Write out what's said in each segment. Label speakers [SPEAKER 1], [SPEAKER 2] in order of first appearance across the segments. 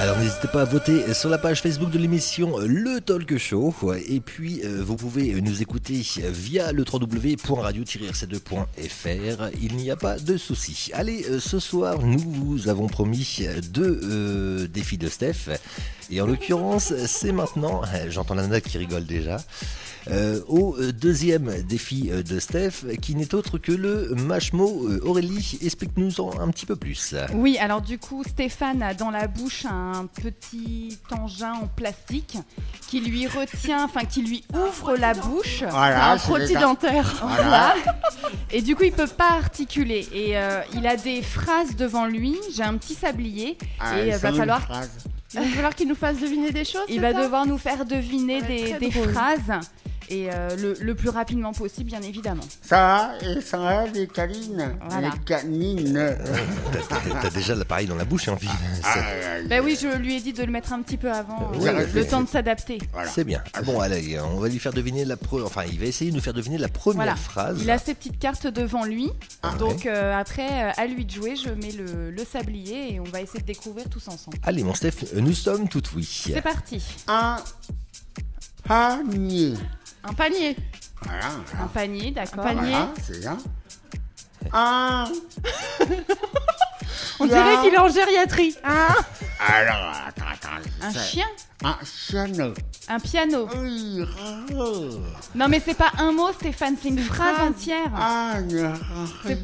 [SPEAKER 1] Alors n'hésitez pas à voter sur la page Facebook de l'émission Le Talk Show. Et puis vous pouvez nous écouter via le www.radio-rc2.fr. Il n'y a pas de souci. Allez, ce soir nous vous avons promis deux défis de Steph. Et en l'occurrence c'est maintenant, j'entends la nana qui rigole déjà, au deuxième défi de Steph, qui n'est autre que le mashmo. Aurélie, explique-nous-en un petit peu plus.
[SPEAKER 2] Oui, alors du coup, Stéphane a dans la bouche un petit engin en plastique qui lui retient, enfin qui lui ouvre la bouche.
[SPEAKER 3] Voilà,
[SPEAKER 2] un frottis dentaire.
[SPEAKER 3] Voilà.
[SPEAKER 2] Et du coup, il peut pas articuler. Et il a des phrases devant lui. J'ai un petit sablier. Et va falloir qu'il nous fasse deviner des choses. Il va devoir nous faire deviner des phrases. Et le plus rapidement possible, bien évidemment.
[SPEAKER 3] Ça va, les câlines.
[SPEAKER 2] Voilà.
[SPEAKER 3] Les canines.
[SPEAKER 1] T'as déjà l'appareil dans la bouche, hein,
[SPEAKER 2] Ben oui, je lui ai dit de le mettre un petit peu avant,
[SPEAKER 1] ouais,
[SPEAKER 2] le temps de s'adapter.
[SPEAKER 3] Voilà.
[SPEAKER 1] C'est bien. Bon, allez, on va lui faire deviner il va essayer de nous faire deviner la première phrase.
[SPEAKER 2] Il a ses petites cartes devant lui. Donc après, à lui de jouer, je mets le sablier et on va essayer de découvrir tous ensemble.
[SPEAKER 1] Allez, mon Steph, nous sommes tout oui.
[SPEAKER 2] C'est parti.
[SPEAKER 3] Un panier.
[SPEAKER 2] Un panier.
[SPEAKER 3] Voilà.
[SPEAKER 2] Un panier, d'accord.
[SPEAKER 3] Voilà, c'est bien. Un...
[SPEAKER 4] On dirait qu'il est en gériatrie.
[SPEAKER 3] Alors, attends.
[SPEAKER 2] Un chien.
[SPEAKER 3] Un piano.
[SPEAKER 2] Un piano.
[SPEAKER 3] Oui, bravo.
[SPEAKER 2] Non mais c'est pas un mot, Stéphane, c'est une phrase entière.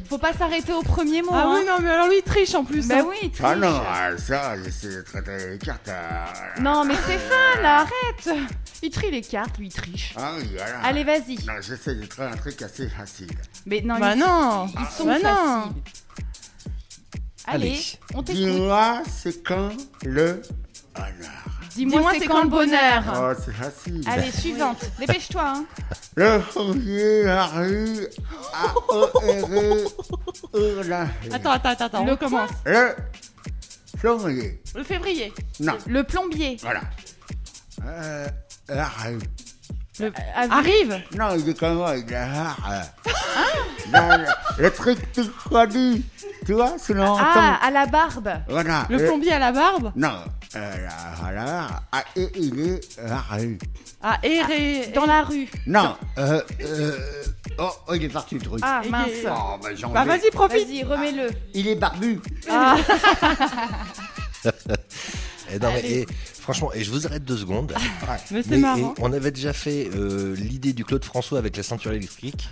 [SPEAKER 2] Faut pas s'arrêter au premier mot.
[SPEAKER 4] Ah
[SPEAKER 2] hein.
[SPEAKER 4] oui, non, mais alors lui, il triche en plus.
[SPEAKER 2] Bah oui, il triche.
[SPEAKER 3] Ah non, ça, j'essaie de traiter les cartes.
[SPEAKER 2] Non mais Stéphane, arrête. Il trie les cartes, lui il triche.
[SPEAKER 3] Ah oui, voilà.
[SPEAKER 2] Allez, vas-y.
[SPEAKER 3] Non, j'essaie de traiter un truc assez facile.
[SPEAKER 2] Mais non,
[SPEAKER 4] Bah non.
[SPEAKER 2] ils sont
[SPEAKER 4] Bah
[SPEAKER 2] faciles.
[SPEAKER 4] non.
[SPEAKER 2] Allez, on t'écoute.
[SPEAKER 3] Dis-moi, c'est quand le bonheur.
[SPEAKER 2] Dis-moi c'est quand le bonheur.
[SPEAKER 3] Oh, c'est facile.
[SPEAKER 2] Allez, suivante. Dépêche-toi. Hein.
[SPEAKER 3] Le janvier, la rue,
[SPEAKER 4] Attends, on
[SPEAKER 2] Le
[SPEAKER 4] recommence.
[SPEAKER 3] Le janvier.
[SPEAKER 4] Le février.
[SPEAKER 3] Non,
[SPEAKER 2] Le plombier.
[SPEAKER 3] voilà. La rue.
[SPEAKER 4] Arrive.
[SPEAKER 3] Non, il est comme moi, il est le truc tout connu. Tu vois, c'est le
[SPEAKER 2] À la barbe.
[SPEAKER 3] Voilà.
[SPEAKER 4] Le plombier à la barbe.
[SPEAKER 3] Non, voilà. Et il est la rue.
[SPEAKER 4] À errer.
[SPEAKER 2] Dans la rue.
[SPEAKER 3] Non, oh, il est parti le truc.
[SPEAKER 2] Ah, mince.
[SPEAKER 3] Oh, bah, j'en
[SPEAKER 4] Bah
[SPEAKER 3] vais.
[SPEAKER 4] vas-y, profite.
[SPEAKER 2] Vas-y, remets-le.
[SPEAKER 3] Il est barbu.
[SPEAKER 2] Ah.
[SPEAKER 1] Franchement, je vous arrête 2 secondes.
[SPEAKER 4] Mais c'est marrant.
[SPEAKER 1] On avait déjà fait l'idée du Claude François avec la ceinture électrique.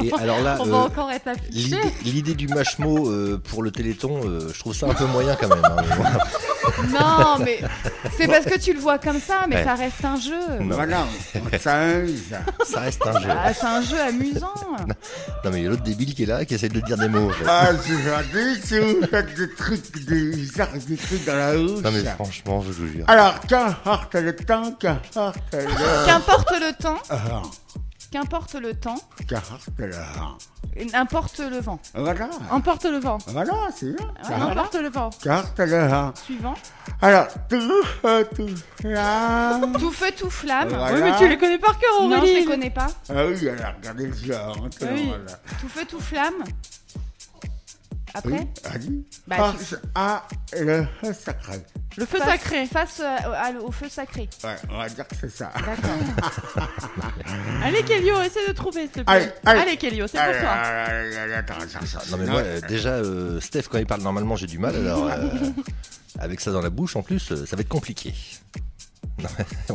[SPEAKER 1] Et alors là,
[SPEAKER 2] On va encore être affiché.
[SPEAKER 1] l'idée du mashmo pour le Téléthon, je trouve ça un peu moyen quand même. Hein.
[SPEAKER 2] Non, mais c'est parce que tu le vois comme ça, mais
[SPEAKER 1] Ouais.
[SPEAKER 2] ça reste un jeu.
[SPEAKER 1] Non.
[SPEAKER 3] Voilà, on s'amuse.
[SPEAKER 1] Ça reste un jeu.
[SPEAKER 2] Ah, c'est un jeu amusant.
[SPEAKER 1] Non mais il y a l'autre débile qui est là, qui essaie de dire des mots. En fait.
[SPEAKER 3] Ah, c'est gentil, si vous faites des trucs dans la bouche.
[SPEAKER 1] Non mais franchement, je vous jure.
[SPEAKER 3] Alors, qu'importe le temps, qu'importe le...
[SPEAKER 2] Qu'importe le temps,
[SPEAKER 3] Ah,
[SPEAKER 2] qu'importe le temps,
[SPEAKER 3] qu'importe le...
[SPEAKER 2] n'importe le vent.
[SPEAKER 3] Voilà,
[SPEAKER 4] Emporte le vent.
[SPEAKER 3] voilà, c'est bien.
[SPEAKER 4] Emporte le vent.
[SPEAKER 3] Qu'importe le...
[SPEAKER 2] Suivant.
[SPEAKER 3] Alors, tout là.
[SPEAKER 2] Tout feu, tout flamme.
[SPEAKER 3] Voilà.
[SPEAKER 4] Oui, mais tu les connais par cœur,
[SPEAKER 2] Non, je
[SPEAKER 4] Aurélie.
[SPEAKER 2] les connais pas.
[SPEAKER 3] Ah oui, alors, regardez le genre.
[SPEAKER 4] Oui.
[SPEAKER 2] Tout feu, tout flamme. Après
[SPEAKER 3] Oui, vas-y.
[SPEAKER 2] Bah,
[SPEAKER 3] Face à le sacré.
[SPEAKER 4] Le feu sacré.
[SPEAKER 2] Face au feu sacré.
[SPEAKER 3] Ouais, on va dire que c'est ça.
[SPEAKER 2] D'accord.
[SPEAKER 4] Allez, Kélio, essaie de trouver, s'il te plaît.
[SPEAKER 3] Allez.
[SPEAKER 4] Kélio, c'est pour toi.
[SPEAKER 3] Attends, ça.
[SPEAKER 1] Non mais moi, déjà, Steph, quand il parle normalement, j'ai du mal. Alors, avec ça dans la bouche, en plus, ça va être compliqué. Non,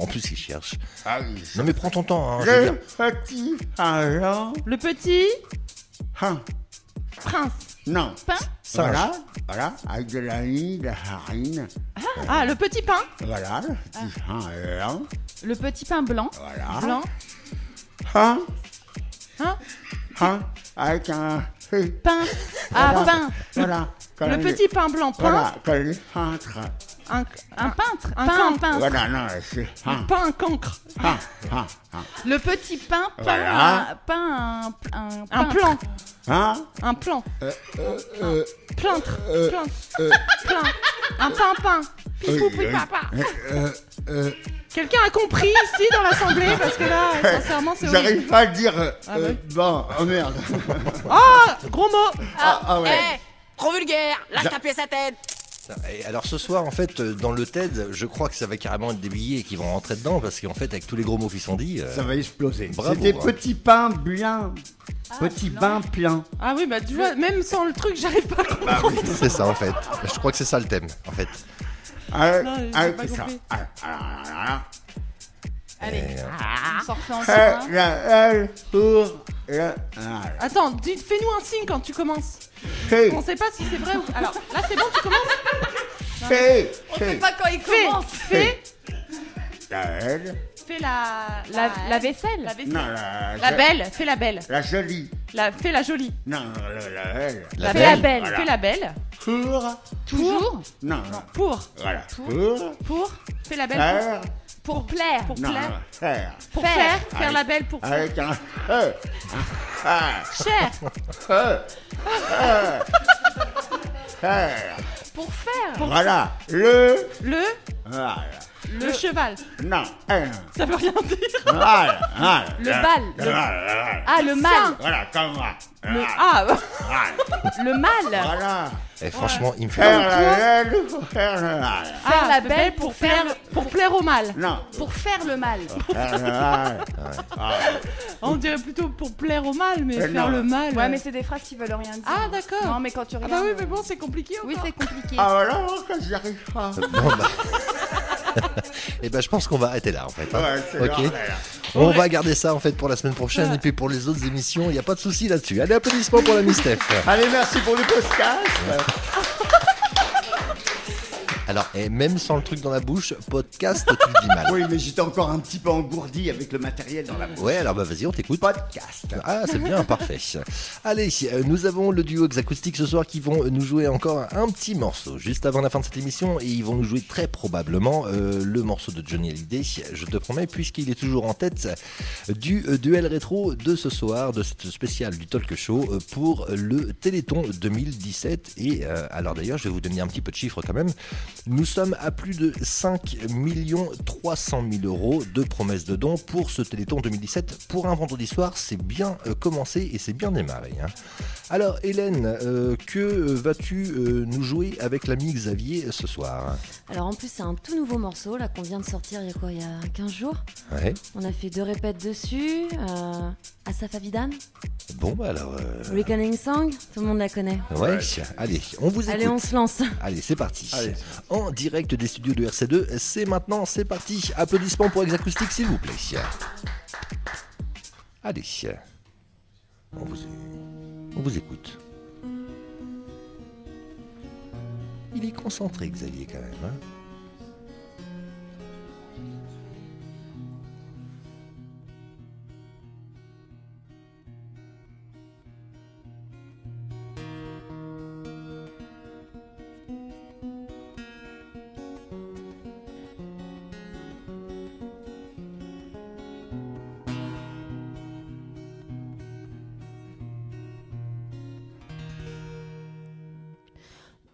[SPEAKER 1] en plus, il cherche.
[SPEAKER 3] Ah oui.
[SPEAKER 1] Non mais prends ton temps. Hein, je veux
[SPEAKER 3] Le
[SPEAKER 1] dire.
[SPEAKER 3] petit allant.
[SPEAKER 4] Le petit
[SPEAKER 3] Hein.
[SPEAKER 4] prince.
[SPEAKER 3] Non.
[SPEAKER 2] Pain.
[SPEAKER 1] Singe.
[SPEAKER 3] Voilà, avec de la mie, de la farine.
[SPEAKER 4] Ah, le petit pain.
[SPEAKER 3] Voilà, le petit allant.
[SPEAKER 2] Le petit pain blanc.
[SPEAKER 3] Voilà.
[SPEAKER 4] Blanc.
[SPEAKER 3] Hein.
[SPEAKER 4] Hein
[SPEAKER 3] Avec un...
[SPEAKER 2] Pain. Ah,
[SPEAKER 3] Voilà.
[SPEAKER 2] pain.
[SPEAKER 3] Voilà.
[SPEAKER 4] Le petit pain blanc. Pain.
[SPEAKER 3] Voilà, comme les peintres.
[SPEAKER 4] Un
[SPEAKER 2] Peintre.
[SPEAKER 4] Un
[SPEAKER 2] Pain,
[SPEAKER 4] camp.
[SPEAKER 2] peintre.
[SPEAKER 3] Voilà, non, c'est...
[SPEAKER 4] pain, un cancre.
[SPEAKER 2] Le petit pain.
[SPEAKER 3] Voilà.
[SPEAKER 2] Pain.
[SPEAKER 4] Un plan.
[SPEAKER 3] Un
[SPEAKER 4] Plantre. Plein. Un pain. Pipou, pipapa. Quelqu'un a compris ici dans l'assemblée parce que là, sincèrement, c'est horrible.
[SPEAKER 3] J'arrive pas à le dire.
[SPEAKER 4] ouais.
[SPEAKER 3] Bon, oh merde.
[SPEAKER 4] Oh, gros mot.
[SPEAKER 3] Ah ouais.
[SPEAKER 5] Trop vulgaire. Lâche ta pièce à tête.
[SPEAKER 1] Et alors ce soir, en fait, dans le TED, je crois que ça va carrément être des billets qui vont rentrer dedans parce qu'en fait, avec tous les gros mots qui sont dit,
[SPEAKER 3] ça va exploser.
[SPEAKER 1] Bravo,
[SPEAKER 3] c'était petit pain bien, petit pain plein.
[SPEAKER 4] Ah oui, bah tu vois, même sans le truc, j'arrive pas à comprendre.
[SPEAKER 3] Oui.
[SPEAKER 1] c'est ça en fait. Je crois que c'est ça le thème, en fait.
[SPEAKER 4] Non, j'ai pas
[SPEAKER 3] c'est ça.
[SPEAKER 4] compris.
[SPEAKER 2] Allez, on s'en refait en
[SPEAKER 4] Attends, fais-nous un signe quand tu commences.
[SPEAKER 3] Fais.
[SPEAKER 4] On sait pas si c'est vrai ou... Alors, là, c'est bon, tu commences.
[SPEAKER 3] Fais.
[SPEAKER 2] On sait pas quand il commence.
[SPEAKER 4] Fais
[SPEAKER 2] La vaisselle.
[SPEAKER 4] La vaisselle.
[SPEAKER 3] Non,
[SPEAKER 4] La belle, fais la belle.
[SPEAKER 3] La jolie.
[SPEAKER 4] Fais la jolie.
[SPEAKER 3] Non,
[SPEAKER 1] La
[SPEAKER 2] Fais
[SPEAKER 1] belle.
[SPEAKER 2] la belle.
[SPEAKER 3] Voilà.
[SPEAKER 4] Fais la belle.
[SPEAKER 2] Toujours.
[SPEAKER 3] Non.
[SPEAKER 4] Pour.
[SPEAKER 3] Voilà.
[SPEAKER 4] Pour. Fais la belle.
[SPEAKER 3] Faire.
[SPEAKER 2] Pour plaire.
[SPEAKER 4] Pour
[SPEAKER 3] Non,
[SPEAKER 4] plaire.
[SPEAKER 3] faire.
[SPEAKER 4] Pour
[SPEAKER 2] Faire.
[SPEAKER 4] faire. Faire la belle pour faire.
[SPEAKER 3] Avec un
[SPEAKER 4] Cher.
[SPEAKER 3] faire.
[SPEAKER 2] Pour faire.
[SPEAKER 3] Voilà. Voilà.
[SPEAKER 4] Le cheval.
[SPEAKER 3] Non.
[SPEAKER 4] Ça veut rien dire.
[SPEAKER 3] Voilà.
[SPEAKER 2] Le bal. Ah, le mal.
[SPEAKER 3] Voilà, comme moi.
[SPEAKER 4] Ah,
[SPEAKER 2] Le mal.
[SPEAKER 3] Voilà.
[SPEAKER 1] Et franchement, il me fait.
[SPEAKER 3] Faire la belle, faire le mal.
[SPEAKER 2] Faire la belle
[SPEAKER 4] belle
[SPEAKER 2] pour faire
[SPEAKER 4] pour plaire au mal.
[SPEAKER 3] Non.
[SPEAKER 2] Pour faire le mal.
[SPEAKER 3] Faire le mal.
[SPEAKER 4] On dirait plutôt pour plaire au mal, mais
[SPEAKER 3] Mais
[SPEAKER 4] faire
[SPEAKER 3] non.
[SPEAKER 4] le mal.
[SPEAKER 2] Ouais, mais c'est des phrases qui veulent rien dire.
[SPEAKER 4] Ah, d'accord.
[SPEAKER 2] Non, mais quand tu
[SPEAKER 4] Ah
[SPEAKER 2] regardes.
[SPEAKER 4] bah oui, mais bon, c'est compliqué.
[SPEAKER 2] Oui,
[SPEAKER 4] encore.
[SPEAKER 2] c'est compliqué.
[SPEAKER 3] Ah voilà, quand j'y arrive pas.
[SPEAKER 1] Bon, bah... Et ben je pense qu'on va arrêter là en fait. Hein.
[SPEAKER 3] Ouais, c'est
[SPEAKER 1] Ok.
[SPEAKER 3] vrai.
[SPEAKER 1] On va garder ça en fait pour la semaine prochaine et puis pour les autres émissions, il n'y a pas de souci là-dessus. Allez, applaudissements pour l'ami Steph.
[SPEAKER 3] Allez, merci pour le podcast.
[SPEAKER 1] Alors, et même sans le truc dans la bouche, podcast, tu le dis mal.
[SPEAKER 3] Oui, mais j'étais encore un petit peu engourdi avec le matériel dans la bouche.
[SPEAKER 1] Ouais, alors bah vas-y, on t'écoute.
[SPEAKER 3] Podcast.
[SPEAKER 1] Ah, c'est bien, parfait. Allez, nous avons le duo Exacoustic ce soir qui vont nous jouer encore un petit morceau juste avant la fin de cette émission et ils vont nous jouer très probablement le morceau de Johnny Hallyday, je te promets, puisqu'il est toujours en tête du duel rétro de ce soir, de cette spéciale du talk show pour le Téléthon 2017. Et alors d'ailleurs, je vais vous donner un petit peu de chiffres quand même. Nous sommes à plus de 5 300 000 euros de promesses de dons pour ce Téléthon 2017. Pour un vendredi soir, c'est bien commencé et c'est bien démarré. Hein. Alors Hélène, que vas-tu nous jouer avec l'ami Xavier ce soir?
[SPEAKER 5] Alors en plus c'est un tout nouveau morceau là qu'on vient de sortir il y a 15 jours.
[SPEAKER 1] Ouais.
[SPEAKER 5] On a fait 2 répètes dessus. Asaf Avidan,
[SPEAKER 1] Bon bah alors...
[SPEAKER 5] Reckoning Song, tout le monde la connaît.
[SPEAKER 1] Ouais, allez, on vous écoute.
[SPEAKER 5] Allez on se lance.
[SPEAKER 1] Allez, c'est parti.
[SPEAKER 3] Allez.
[SPEAKER 1] En direct des studios de RC2, c'est maintenant, c'est parti. Applaudissements pour Exacoustic, s'il vous plaît. Allez, on vous écoute. Il est concentré, Xavier, quand même. Hein.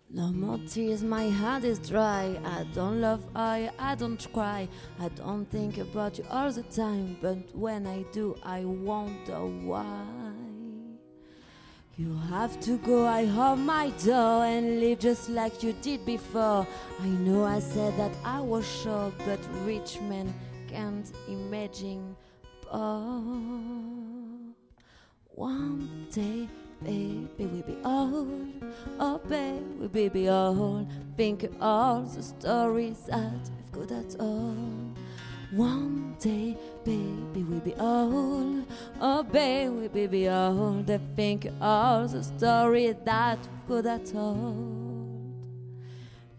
[SPEAKER 5] No more tears, my heart is dry. I don't love, I don't cry. I don't think about you all the time, but when I do, I wonder why. You have to go, I hold my door and live just like you did before. I know I said that I was sure, but rich men can't imagine. One day, baby, we'll be old. Oh, baby, we'll be old. Think all the stories that we've got at all. One day, baby, we'll be old. Oh, baby, we'll be old. Think all the stories that we've got at all.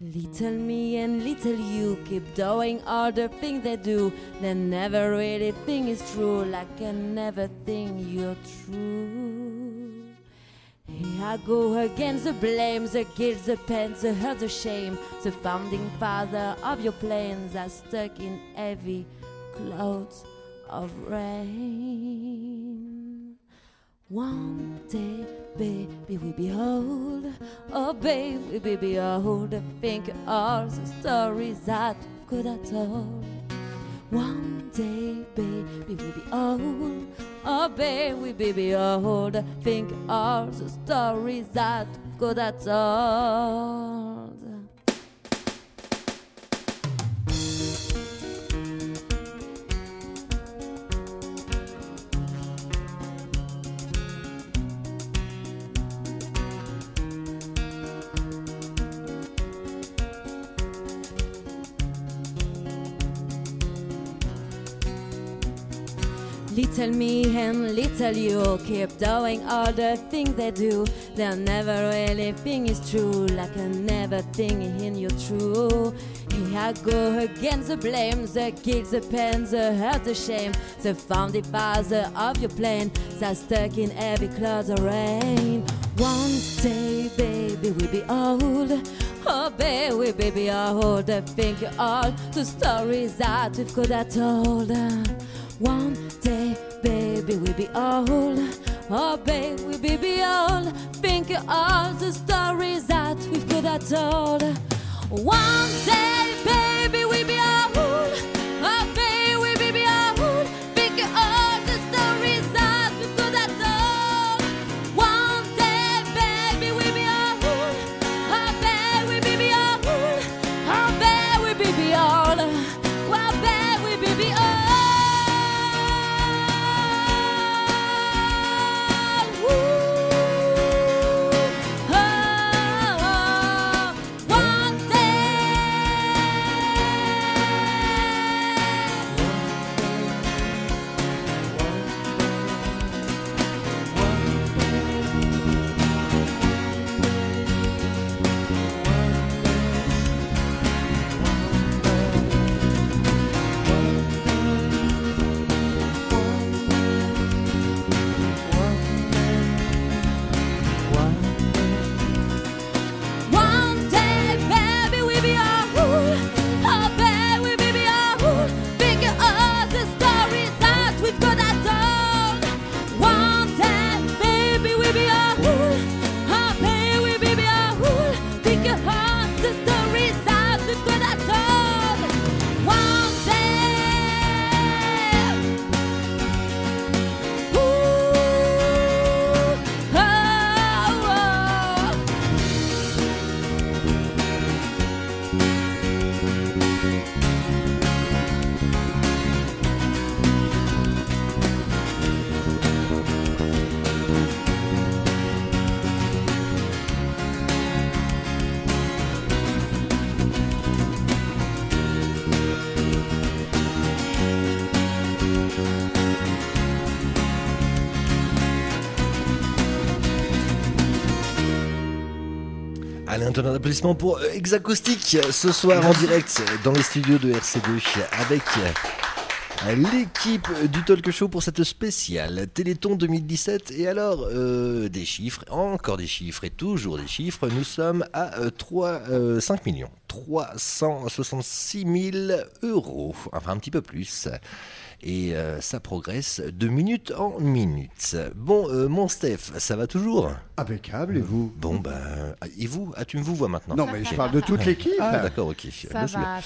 [SPEAKER 5] Little me and little you keep doing all the things they do. They never really think it's true, like I never think you're true. Here I go against the blame, the guilt, the pain, the hurt, the shame. The founding father of your planes are stuck in heavy clouds of rain. One day, baby, we'll be old. Oh, baby, we'll be old. Think all the stories that we've got at all. One day, baby, we'll be old. Oh, baby, we'll be old. Think all the stories that we've got at all. Little me and little you keep doing all the things they do. They'll never really think it's true, like I never think in you true. Here I go against the blame, the guilt, the pain, the hurt, the shame, the founded father of your plane, that's stuck in every cloud of rain. One day, baby, we'll be old. Oh, baby, we'll be old. Think all the stories that we've could have told. One day, baby, we'll be old. Oh, baby, we'll be old. Think all the stories that we've could have told. One day, baby, we'll be old. Oh, baby, we'll be old. Think all the stories that we've could have told. One day, baby, we'll be old. Oh, baby, we'll be old. Oh, baby, we'll be old. Oh, baby, we'll be old.
[SPEAKER 1] Allez, un tonnerre d'applaudissements pour Hexacoustic ce soir en direct dans les studios de RC2 avec l'équipe du Talk Show pour cette spéciale Téléthon 2017. Et alors, des chiffres, encore des chiffres et toujours des chiffres. Nous sommes à 5 366 000 euros, enfin un petit peu plus. Et ça progresse de minute en minute. Bon, mon Steph, ça va toujours ?
[SPEAKER 3] Impeccable, et vous ?
[SPEAKER 1] Bon, et vous ? Ah, tu me vous vois maintenant ?
[SPEAKER 3] Non, mais je parle de toute l'équipe.
[SPEAKER 1] Ah, d'accord, ok.
[SPEAKER 2] Ça va.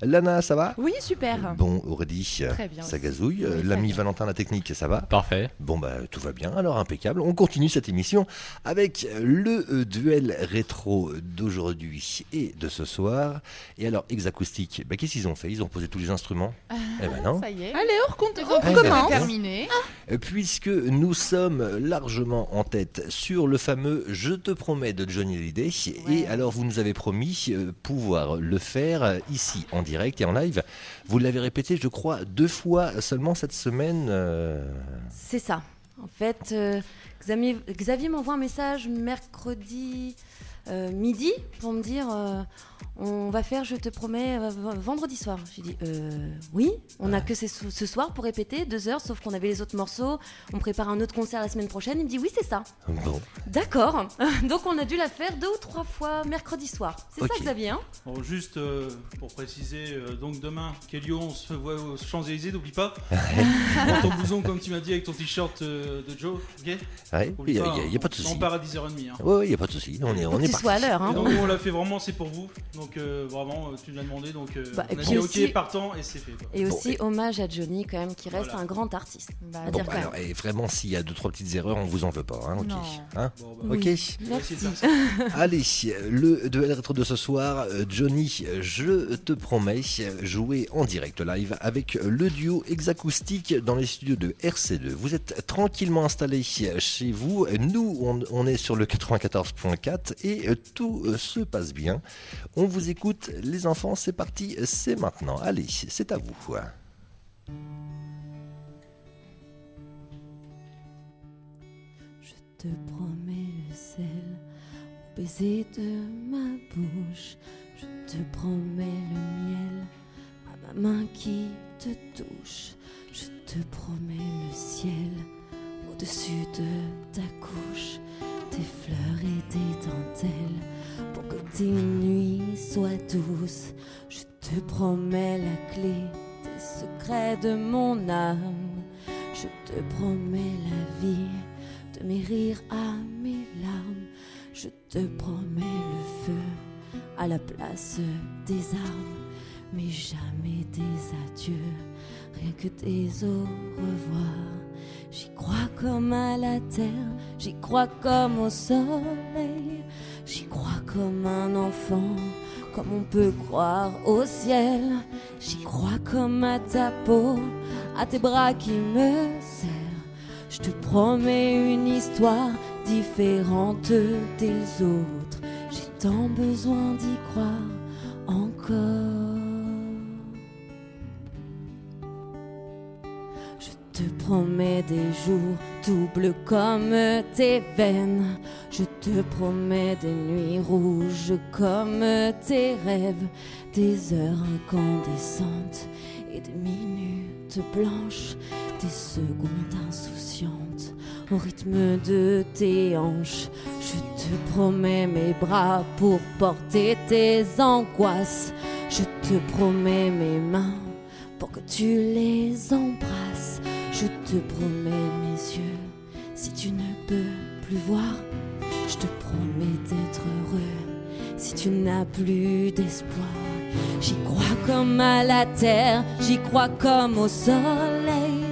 [SPEAKER 1] Lana, ça va ?
[SPEAKER 2] Oui, super.
[SPEAKER 1] Bon, Aurélie,
[SPEAKER 2] très bien
[SPEAKER 1] ça
[SPEAKER 2] aussi.
[SPEAKER 1] gazouille.
[SPEAKER 2] Oui,
[SPEAKER 1] L'ami
[SPEAKER 2] ça
[SPEAKER 1] Valentin, la technique, ça va ?
[SPEAKER 6] Parfait.
[SPEAKER 1] Bon, tout va bien, alors impeccable. On continue cette émission avec le duel rétro d'aujourd'hui et de ce soir. Et alors, Hexacoustic, qu'est-ce qu'ils ont fait ? Ils ont posé tous les instruments ? Eh ben non.
[SPEAKER 2] Ça y est.
[SPEAKER 4] Allez, on
[SPEAKER 1] Eh
[SPEAKER 4] recommence.
[SPEAKER 1] ben,
[SPEAKER 2] Terminé.
[SPEAKER 1] Puisque nous sommes largement en tête sur le fameux Je te promets de Johnny Hallyday.
[SPEAKER 2] Ouais.
[SPEAKER 1] Et alors, vous nous avez promis pouvoir le faire ici en direct et en live. Vous l'avez répété, je crois, 2 fois seulement cette semaine.
[SPEAKER 5] C'est ça. En fait, Xavier m'envoie un message mercredi midi pour me dire on va faire Je te promets vendredi soir. J'ai dit oui, on n'a que ce soir pour répéter 2 heures, sauf qu'on avait les autres morceaux, on prépare un autre concert la semaine prochaine. Il me dit oui, c'est ça.
[SPEAKER 1] Bon.
[SPEAKER 5] D'accord. Donc on a dû la faire 2 ou 3 fois mercredi soir. C'est
[SPEAKER 1] Ok.
[SPEAKER 5] ça, Xavier, hein?
[SPEAKER 6] Bon, juste pour préciser, donc demain, Kelly, on se voit aux Champs-Élysées, n'oublie pas. Dans ton blouson, comme tu m'as dit, avec ton t-shirt de Joe, gay.
[SPEAKER 1] Ouais, il
[SPEAKER 6] Oublie
[SPEAKER 1] n'y
[SPEAKER 6] pas,
[SPEAKER 1] a pas de souci.
[SPEAKER 6] On part à 10h30. Hein.
[SPEAKER 1] Oui, il n'y a pas de souci. On est
[SPEAKER 5] Faut que tu
[SPEAKER 1] parti.
[SPEAKER 5] sois à l'heure, hein.
[SPEAKER 6] Et donc, on l'a fait vraiment, c'est pour vous. Donc, vraiment, tu nous l'as demandé. Donc,
[SPEAKER 5] et
[SPEAKER 6] on a
[SPEAKER 5] puis
[SPEAKER 6] dit
[SPEAKER 5] aussi-
[SPEAKER 6] OK, partant, et c'est fait. Quoi.
[SPEAKER 5] Et
[SPEAKER 1] Bon,
[SPEAKER 5] aussi hommage à Johnny quand même, qui reste
[SPEAKER 6] Voilà.
[SPEAKER 5] un grand artiste.
[SPEAKER 2] Bah,
[SPEAKER 5] à
[SPEAKER 1] Bon,
[SPEAKER 5] dire quand même.
[SPEAKER 1] alors, et vraiment, s'il y a 2-3 petites erreurs, on vous en veut pas. Hein, ok.
[SPEAKER 2] Non.
[SPEAKER 1] Hein,
[SPEAKER 6] Bon,
[SPEAKER 5] Oui.
[SPEAKER 1] ok.
[SPEAKER 6] on va essayer de
[SPEAKER 5] Merci.
[SPEAKER 6] faire ça.
[SPEAKER 1] Allez, le duel rétro de ce soir, Johnny, je te promets, jouer en direct live avec le duo Hexacoustic dans les studios de RC2. Vous êtes tranquillement installés chez vous, nous on est sur le 94.4 et tout se passe bien. On vous écoute les enfants, c'est parti, c'est maintenant. Allez, c'est à vous.
[SPEAKER 5] te promets le sel au baiser de ma bouche. Je te promets le miel à ma main qui te touche. Je te promets le ciel au-dessus de ta couche, tes fleurs et tes dentelles pour que tes nuits soient douces. Je te promets la clé des secrets de mon âme. Je te promets la vie, de mes rires à mes larmes. Je te promets le feu à la place des armes, mais jamais des adieux, rien que des au revoir. J'y crois comme à la terre, j'y crois comme au soleil, j'y crois comme un enfant, comme on peut croire au ciel. J'y crois comme à ta peau, à tes bras qui me serrent. Je te promets une histoire différente des autres. J'ai tant besoin d'y croire encore. Je te promets des jours doubles comme tes veines. Je te promets des nuits rouges comme tes rêves, des heures incandescentes et des minutes blanches, des secondes insouciantes au rythme de tes hanches. Je te promets mes bras pour porter tes angoisses. Je te promets mes mains pour que tu les embrasses. Je te promets mes yeux si tu ne peux plus voir. Je te promets d'être heureux si tu n'as plus d'espoir. J'y crois comme à la terre, j'y crois comme au soleil,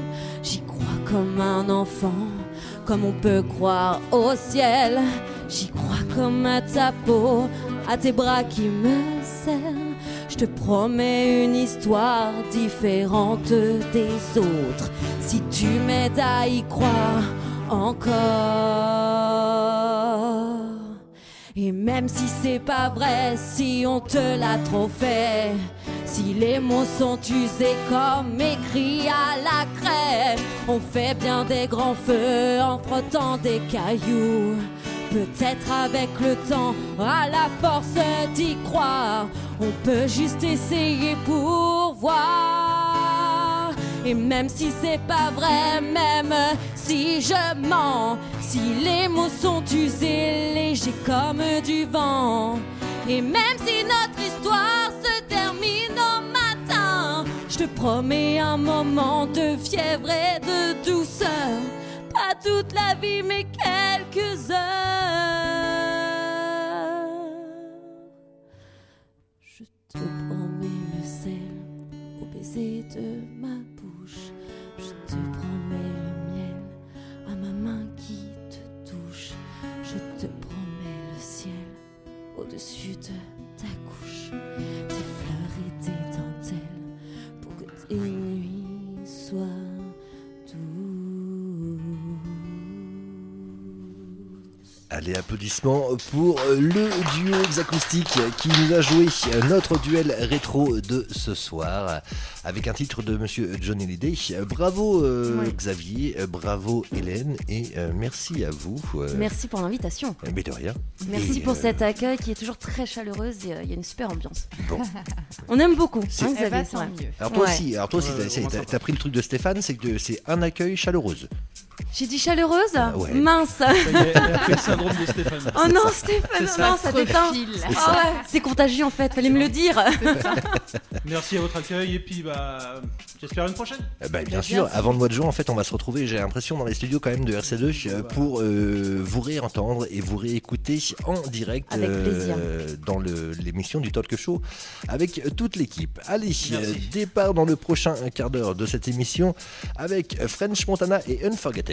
[SPEAKER 5] j'y crois comme un enfant, comme on peut croire au ciel. J'y crois comme à ta peau, à tes bras qui me serrent. Je te promets une histoire différente des autres, si tu m'aides à y croire encore. Et même si c'est pas vrai, si on te l'a trop fait, si les mots sont usés comme écrits à la craie, on fait bien des grands feux en frottant des cailloux. Peut-être avec le temps, à la force d'y croire, on peut juste essayer pour voir. Et même si c'est pas vrai, même si je mens, si les mots sont usés, légers comme du vent, et même si notre histoire se termine au matin, je te promets un moment de fièvre et de douceur. Pas toute la vie, mais quelques heures. Je te promets le sel au baiser de ma bouche. Je te promets le miel à ma main qui te touche. Je te promets le ciel au-dessus de ta couche, tes fleurs et tes dentelles pour que tes nuits soient douces.
[SPEAKER 1] Allez, applaudissements pour le duo Xacoustique qui nous a joué notre duel rétro de ce soir avec un titre de monsieur Johnny Hallyday. Bravo Xavier, bravo Hélène et merci à vous.
[SPEAKER 5] Merci pour l'invitation.
[SPEAKER 1] Mais de rien.
[SPEAKER 5] Merci pour cet accueil qui est toujours très chaleureuse et il y a une super ambiance.
[SPEAKER 1] Bon.
[SPEAKER 5] On aime beaucoup, hein,
[SPEAKER 2] Xavier,
[SPEAKER 5] mieux.
[SPEAKER 1] Alors toi aussi, t'as pris le truc de Stéphane, c'est que c'est un accueil chaleureuse.
[SPEAKER 5] J'ai dit chaleureuse
[SPEAKER 1] ouais.
[SPEAKER 5] Mince.
[SPEAKER 6] Elle a pris le syndrome de Stéphane.
[SPEAKER 5] Oh non, Stéphane, non, ça t'éteint. C'est contagieux en fait, fallait me le dire.
[SPEAKER 6] Merci à votre accueil et puis j'espère une prochaine.
[SPEAKER 1] Bien sûr, avant le mois de juin en fait on va se retrouver, j'ai l'impression, dans les studios quand même de RC2 pour vous réentendre et vous réécouter en direct dans l'émission du Talk Show avec toute l'équipe. Allez, départ dans le prochain quart d'heure de cette émission avec French Montana et Unforgettable.